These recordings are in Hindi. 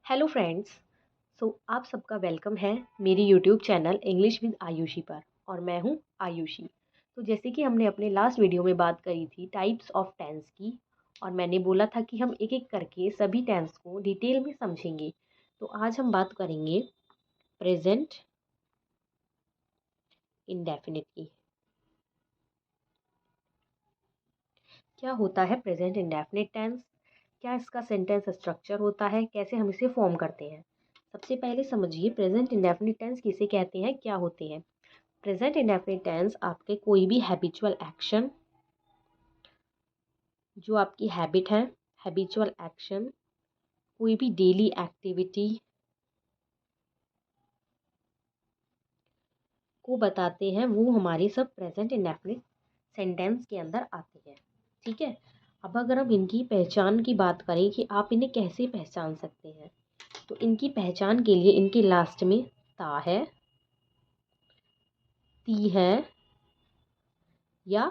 Hello friends. आप सबका वेलकम है मेरी YouTube channel English with Ayushi पर। और मैं हूँ आयुषी। तो जैसे कि हमने अपने लास्ट वीडियो में बात करी थी टाइप्स ऑफ टेंस की, और मैंने बोला था कि हम एक एक करके सभी टेंस को डिटेल में समझेंगे। तो आज हम बात करेंगे प्रेजेंट इंडेफिनिट की। क्या होता है प्रेजेंट इंडेफिनिट टेंस, क्या इसका सेंटेंस स्ट्रक्चर होता है, कैसे हम इसे फॉर्म करते हैं। सबसे पहले समझिए प्रेजेंट इंडेफिनिट टेंस किसे कहते हैं, क्या होते हैं। प्रेजेंट इंडेफिनिट टेंस आपके कोई भी हैबिचुअल एक्शन, जो आपकी हैबिट है, हैबिचुअल एक्शन, कोई भी डेली एक्टिविटी को बताते हैं, वो हमारे सब प्रेजेंट इंडेफिनिट सेंटेंस के अंदर आते हैं। ठीक है। अब अगर हम इनकी पहचान की बात करें कि आप इन्हें कैसे पहचान सकते हैं, तो इनकी पहचान के लिए इनके लास्ट में ता है, ती है या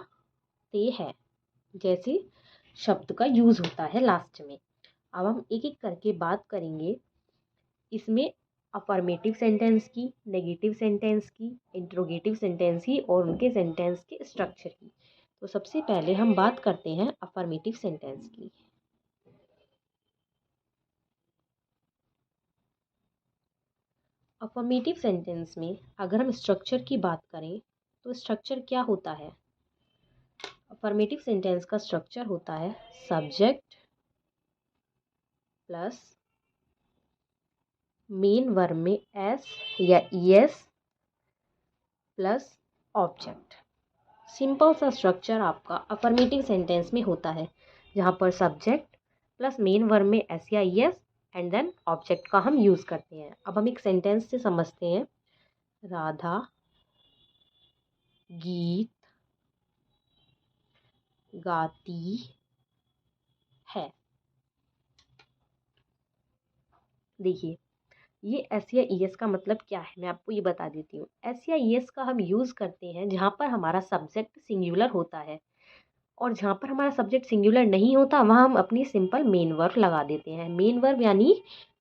ते है जैसे शब्द का यूज होता है लास्ट में। अब हम एक एक करके बात करेंगे इसमें अफर्मेटिव सेंटेंस की, नेगेटिव सेंटेंस की, इंट्रोगेटिव सेंटेंस की और उनके सेंटेंस के स्ट्रक्चर की। तो सबसे पहले हम बात करते हैं अफर्मेटिव सेंटेंस की। अफर्मेटिव सेंटेंस में अगर हम स्ट्रक्चर की बात करें तो स्ट्रक्चर क्या होता है। अफर्मेटिव सेंटेंस का स्ट्रक्चर होता है सब्जेक्ट प्लस मेन वर्ब में एस या ईएस प्लस ऑब्जेक्ट। सिंपल सा स्ट्रक्चर आपका अफर्मेटिव सेंटेंस में होता है, जहाँ पर सब्जेक्ट प्लस मेन वर्ब में एस या ईएस एंड देन ऑब्जेक्ट का हम यूज़ करते हैं। अब हम एक सेंटेंस से समझते हैं। राधा गीत गाती है। देखिए, ये एस या ईएस का मतलब क्या है, मैं आपको ये बता देती हूँ। एस या ईएस का हम यूज़ करते हैं जहाँ पर हमारा सब्जेक्ट सिंगुलर होता है, और जहाँ पर हमारा सब्जेक्ट सिंगुलर नहीं होता वहाँ हम अपनी सिंपल मेन वर्ब लगा देते हैं। मेन वर्ब यानी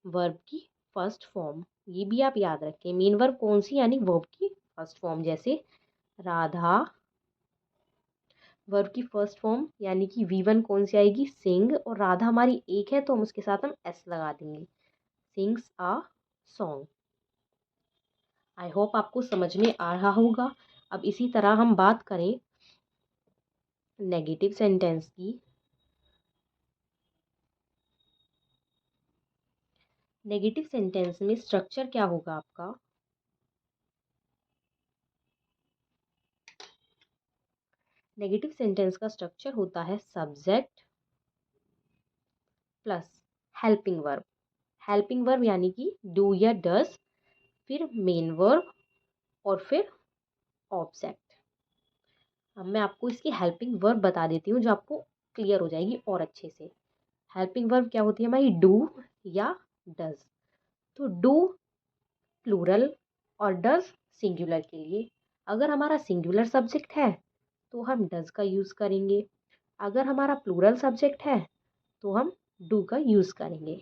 वर्ब की फर्स्ट फॉर्म, ये भी आप याद रखें। मेन वर्ब कौन सी, यानी वर्ब की फर्स्ट फॉर्म। जैसे राधा, वर्ब की फर्स्ट फॉर्म यानी कि वी1 कौन सी आएगी, सिंग, और राधा हमारी एक है तो हम उसके साथ हम एस लगा देंगे, sings a song. I hope आपको समझ में आ रहा होगा। अब इसी तरह हम बात करें नेगेटिव सेंटेंस की। नेगेटिव सेंटेंस में स्ट्रक्चर क्या होगा आपका। नेगेटिव सेंटेंस का स्ट्रक्चर होता है subject plus helping verb. Helping verb यानी कि डू या डज, फिर मेन वर्ब और फिर ऑब्जेक्ट। अब मैं आपको इसकी हेल्पिंग वर्ब बता देती हूँ जो आपको क्लियर हो जाएगी और अच्छे से। हेल्पिंग वर्ब क्या होती है हमारी, डू या डज। तो डू प्लूरल और डज सिंगुलर के लिए। अगर हमारा सिंगुलर सब्जेक्ट है तो हम डज का यूज़ करेंगे, अगर हमारा प्लूरल सब्जेक्ट है तो हम डू का यूज़ करेंगे।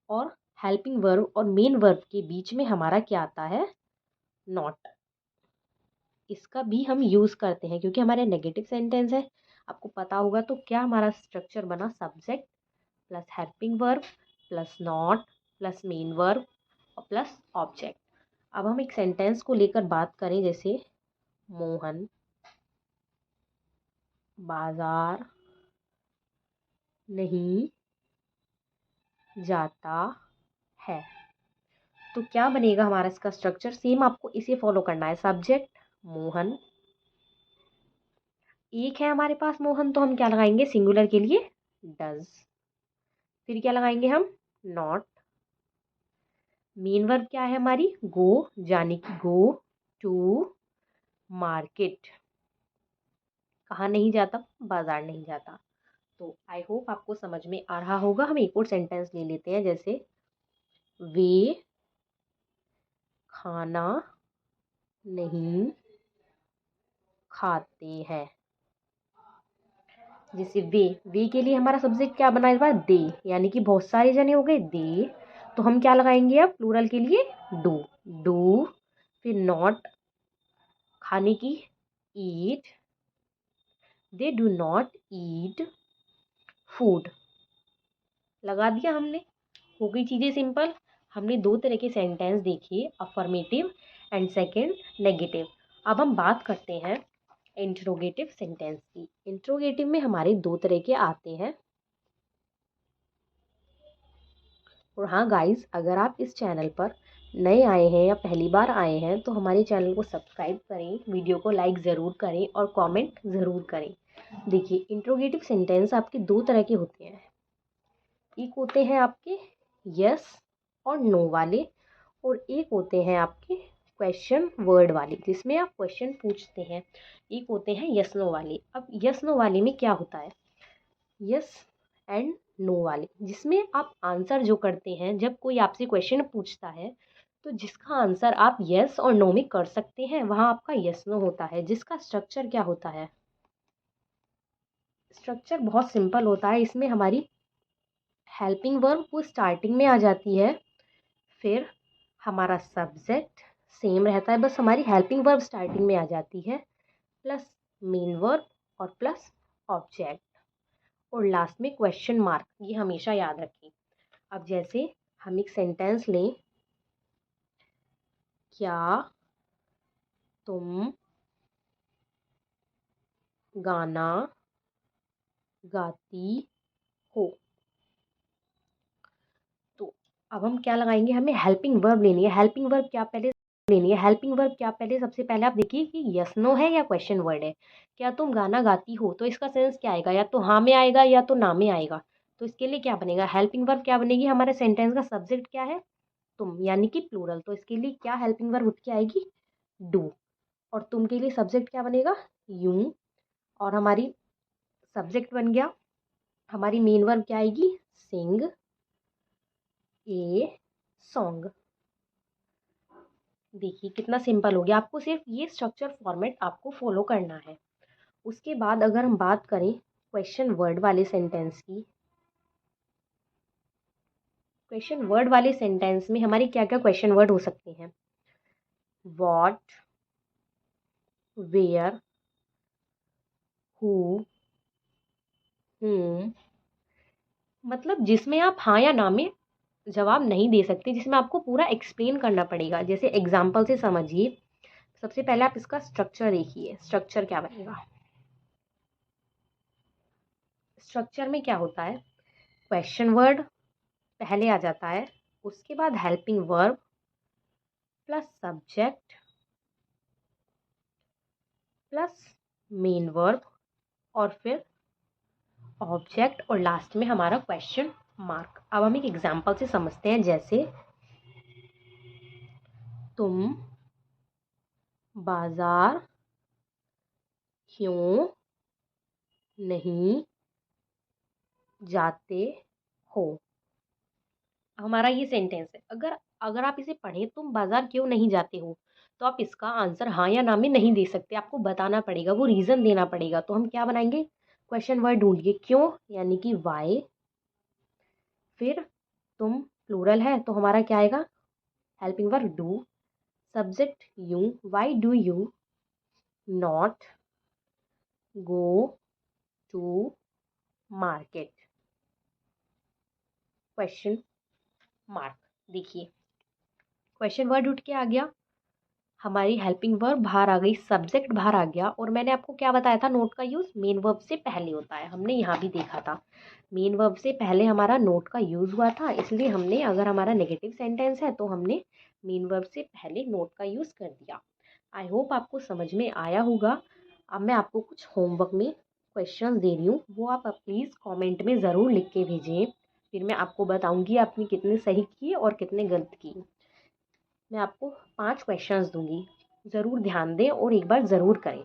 और हेल्पिंग वर्ब और मेन वर्ब के बीच में हमारा क्या आता है, नॉट। इसका भी हम यूज़ करते हैं क्योंकि हमारे नेगेटिव सेंटेंस है। आपको पता होगा तो क्या हमारा स्ट्रक्चर बना, subject plus helping verb plus not plus main verb और प्लस ऑब्जेक्ट। अब हम एक सेंटेंस को लेकर बात करें, जैसे मोहन बाजार नहीं जाता है। तो क्या बनेगा हमारा इसका स्ट्रक्चर, सेम आपको इसे फॉलो करना है। सब्जेक्ट मोहन, एक है हमारे पास मोहन तो हम क्या लगाएंगे सिंगुलर के लिए, डज। फिर क्या लगाएंगे हम, नॉट। मेन वर्ब क्या है हमारी, गो, जाने की, गो टू मार्केट। कहाँ नहीं जाता, बाजार नहीं जाता। तो आई होप आपको समझ में आ रहा होगा। हम एक और सेंटेंस ले लेते हैं, जैसे वे खाना नहीं खाते हैं। जैसे वे के लिए हमारा सब्जेक्ट क्या बना इस बार, दे, यानी कि बहुत सारे जने हो गए दे, तो हम क्या लगाएंगे अब प्लूरल के लिए, डू। फिर नॉट, खाने की, eat, they do not eat food. लगा दिया हमने, हो गई चीज़ें सिंपल। हमने दो तरह के सेंटेंस देखे, अफर्मेटिव एंड सेकंड नेगेटिव। अब हम बात करते हैं इंट्रोगेटिव सेंटेंस की। इंट्रोगेटिव में हमारे दो तरह के आते हैं। और हाँ गाइस, अगर आप इस चैनल पर नए आए हैं या पहली बार आए हैं तो हमारे चैनल को सब्सक्राइब करें, वीडियो को लाइक ज़रूर करें और कमेंट ज़रूर करें। देखिए, इंट्रोगेटिव सेंटेंस आपके दो तरह के होते हैं। एक होते हैं आपके यस और नो वाले, और एक होते हैं आपके क्वेश्चन वर्ड वाले, जिसमें आप क्वेश्चन पूछते हैं। एक होते हैं यस नो वाले। अब यस नो वाले में क्या होता है, यस एंड नो वाले, जिसमें आप आंसर जो करते हैं, जब कोई आपसे क्वेश्चन पूछता है तो जिसका आंसर आप यस और नो में कर सकते हैं वहाँ आपका यस नो होता है। जिसका स्ट्रक्चर क्या होता है, स्ट्रक्चर बहुत सिंपल होता है। इसमें हमारी हेल्पिंग वर्ब वो स्टार्टिंग में आ जाती है, फिर हमारा सब्जेक्ट सेम रहता है, बस हमारी हेल्पिंग वर्ब स्टार्टिंग में आ जाती है, प्लस मेन वर्ब और प्लस ऑब्जेक्ट, और लास्ट में क्वेश्चन मार्क। ये हमेशा याद रखें। अब जैसे हम एक सेंटेंस लें, क्या तुम गाना गाती हो, तो अब हम क्या लगाएंगे, हमें हेल्पिंग वर्ब लेनी है। हेल्पिंग वर्ब क्या पहले लेनी है, हेल्पिंग वर्ब क्या पहले, सबसे पहले आप देखिए कि यस नो है या क्वेश्चन वर्ड है। क्या तुम गाना गाती हो, तो इसका सेंस क्या आएगा, या तो हाँ में आएगा या तो ना में आएगा। तो इसके लिए क्या बनेगा, हेल्पिंग वर्ब क्या बनेगी, हमारे सेंटेंस का सब्जेक्ट क्या है, तुम, यानी कि प्लूरल। तो इसके लिए क्या हेल्पिंग वर्ब उठ के आएगी, डू। और तुम के लिए सब्जेक्ट क्या बनेगा, यू। और हमारी सब्जेक्ट बन गया, हमारी मेन वर्ब क्या आएगी, सिंग ए सॉन्ग। देखिए कितना सिंपल हो गया। आपको सिर्फ ये स्ट्रक्चर फॉर्मेट आपको फॉलो करना है। उसके बाद अगर हम बात करें क्वेश्चन वर्ड वाले सेंटेंस की, क्वेश्चन वर्ड वाले सेंटेंस में हमारे क्या क्या क्वेश्चन वर्ड हो सकते हैं, वॉट, वेयर, हु, whom, मतलब जिसमें आप हाँ या ना में जवाब नहीं दे सकते, जिसमें आपको पूरा एक्सप्लेन करना पड़ेगा। जैसे एग्जाम्पल से समझिए। सबसे पहले आप इसका स्ट्रक्चर देखिए, स्ट्रक्चर क्या बनेगा। स्ट्रक्चर में क्या होता है, क्वेश्चन वर्ड पहले आ जाता है, उसके बाद helping verb plus subject plus main verb और फिर ऑब्जेक्ट, और लास्ट में हमारा क्वेश्चन मार्क। अब हम एक एग्जाम्पल से समझते हैं। जैसे तुम बाजार क्यों नहीं जाते हो, हमारा ये सेंटेंस है। अगर अगर आप इसे पढ़ें, तुम बाजार क्यों नहीं जाते हो, तो आप इसका आंसर हाँ या ना में नहीं दे सकते, आपको बताना पड़ेगा, वो रीज़न देना पड़ेगा। तो हम क्या बनाएंगे, क्वेश्चन वर्ड ढूंढिए, क्यों यानी कि वाई, फिर तुम प्लूरल है तो हमारा क्या आएगा, helping verb do, subject you, why do you not go to market, question mark. देखिए क्वेश्चन वर्ड उठ के आ गया, हमारी हेल्पिंग वर्ब बाहर आ गई, सब्जेक्ट बाहर आ गया, और मैंने आपको क्या बताया था, नोट का यूज़ मेन वर्ब से पहले होता है। हमने यहाँ भी देखा था, मेन वर्ब से पहले हमारा नोट का यूज़ हुआ था, इसलिए हमने, अगर हमारा नेगेटिव सेंटेंस है तो हमने मेन वर्ब से पहले नोट का यूज़ कर दिया। आई होप आपको समझ में आया होगा। अब मैं आपको कुछ होमवर्क में क्वेश्चन दे रही हूँ, वो आप प्लीज़ कॉमेंट में ज़रूर लिख के भेजिए, फिर मैं आपको बताऊँगी आपने कितने सही किए और कितने गलत किए। मैं आपको 5 क्वेश्चंस दूंगी, ज़रूर ध्यान दें और एक बार ज़रूर करें।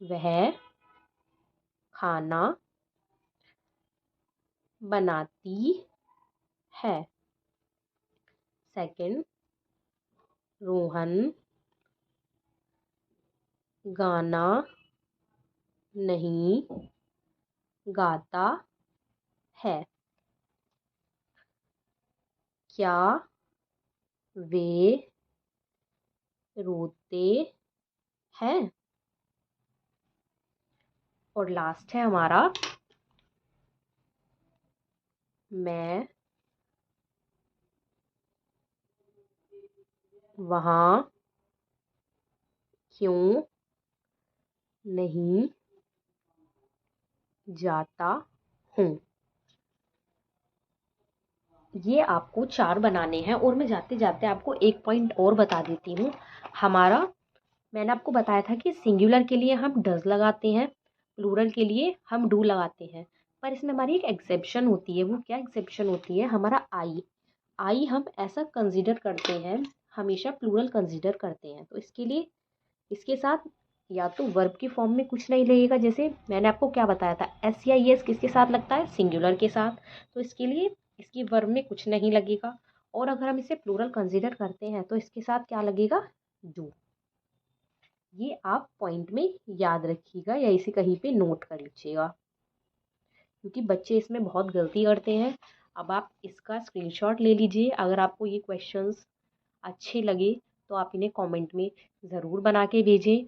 वह खाना बनाती है। सेकंड, रोहन गाना नहीं गाता है? क्या वे रोते हैं? और लास्ट है हमारा, मैं वहाँ क्यों नहीं जाता हूँ। ये आपको 4 बनाने हैं और मैं जाते जाते आपको एक पॉइंट और बता देती हूँ। हमारा, मैंने आपको बताया था कि सिंगुलर के लिए हम डज लगाते हैं, प्लूरल के लिए हम डू लगाते हैं, पर इसमें हमारी एक एक्सेप्शन होती है। वो क्या एक्सेप्शन होती है? हमारा आई। आई हम ऐसा कंसिडर करते हैं, हमेशा प्लूरल कंसिडर करते हैं, तो इसके लिए इसके साथ या तो वर्ब की फॉर्म में कुछ नहीं लगेगा। जैसे मैंने आपको क्या बताया था, एस या एस किसके साथ लगता है? सिंगुलर के साथ। तो इसके लिए इसकी वर्ब में कुछ नहीं लगेगा। और अगर हम इसे प्लूरल कंसिडर करते हैं तो इसके साथ क्या लगेगा? डू। ये आप पॉइंट में याद रखिएगा या इसे कहीं पे नोट कर लीजिएगा, क्योंकि बच्चे इसमें बहुत गलती करते हैं। अब आप इसका स्क्रीनशॉट ले लीजिए। अगर आपको ये क्वेश्चंस अच्छे लगे तो आप इन्हें कमेंट में ज़रूर बना के भेजें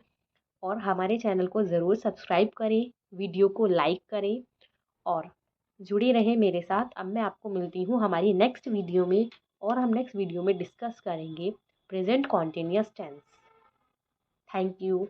और हमारे चैनल को ज़रूर सब्सक्राइब करें, वीडियो को लाइक करें और जुड़े रहें मेरे साथ। अब मैं आपको मिलती हूँ हमारी नेक्स्ट वीडियो में और हम नेक्स्ट वीडियो में डिस्कस करेंगे present continuous tense. Thank you.